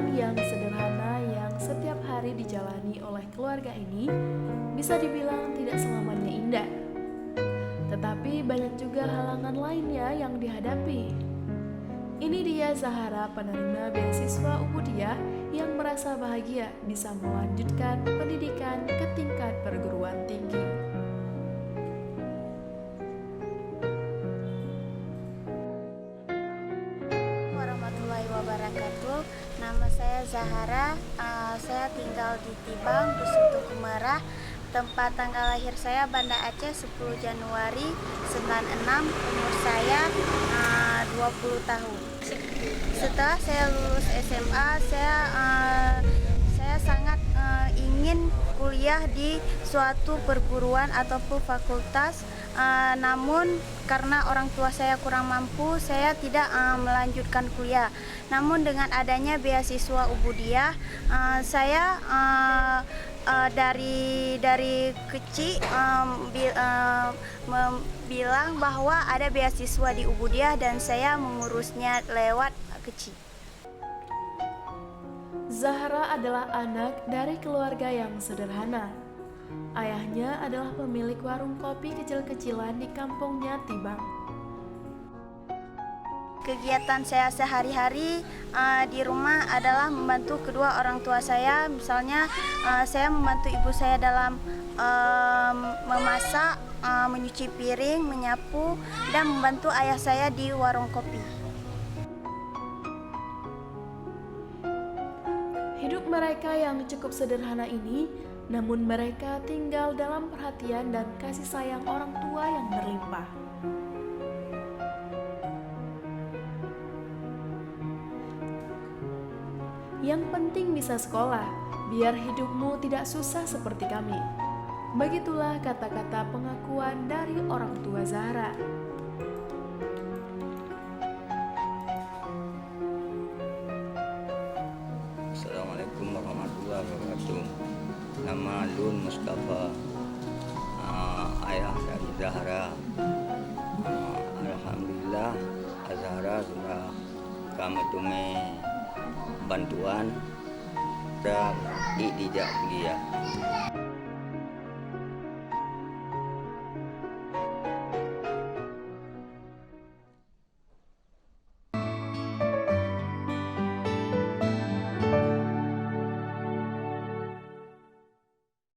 Kehidupan yang sederhana yang setiap hari dijalani oleh keluarga ini bisa dibilang tidak selamanya indah. Tetapi banyak juga halangan lainnya yang dihadapi. Ini dia Zahara, penerima beasiswa Ubudiyah yang merasa bahagia bisa melanjutkan pendidikan ke tingkat perguruan tinggi. Warahmatullahi wabarakatuh. Nama saya Zahara. Saya tinggal di Tibang, Dusun Tugu Merah. Tempat tanggal lahir saya Banda Aceh 10 Januari 96. Umur saya 20 tahun. Setelah saya lulus SMA, saya sangat ingin kuliah di suatu perguruan ataupun fakultas. Namun karena orang tua saya kurang mampu, saya tidak melanjutkan kuliah. Namun dengan adanya beasiswa Ubudiyah, saya dari kecil bilang bahwa ada beasiswa di Ubudiyah dan saya mengurusnya lewat kecil. Zahra adalah anak dari keluarga yang sederhana. Ayahnya adalah pemilik warung kopi kecil-kecilan di kampungnya Tibang. Kegiatan saya sehari-hari di rumah adalah membantu kedua orang tua saya. Misalnya saya membantu ibu saya dalam memasak, menyuci piring, menyapu, dan membantu ayah saya di warung kopi. Hidup mereka yang cukup sederhana ini, namun mereka tinggal dalam perhatian dan kasih sayang orang tua yang berlimpah. Yang penting bisa sekolah, biar hidupmu tidak susah seperti kami. Begitulah kata-kata pengakuan dari orang tua Zahra. Assalamualaikum warahmatullahi wabarakatuh. Nama Lun Mustafa, ayah dari Zahra. Alhamdulillah, Zahra sudah kami tumi bantuan dan tidak kuliah.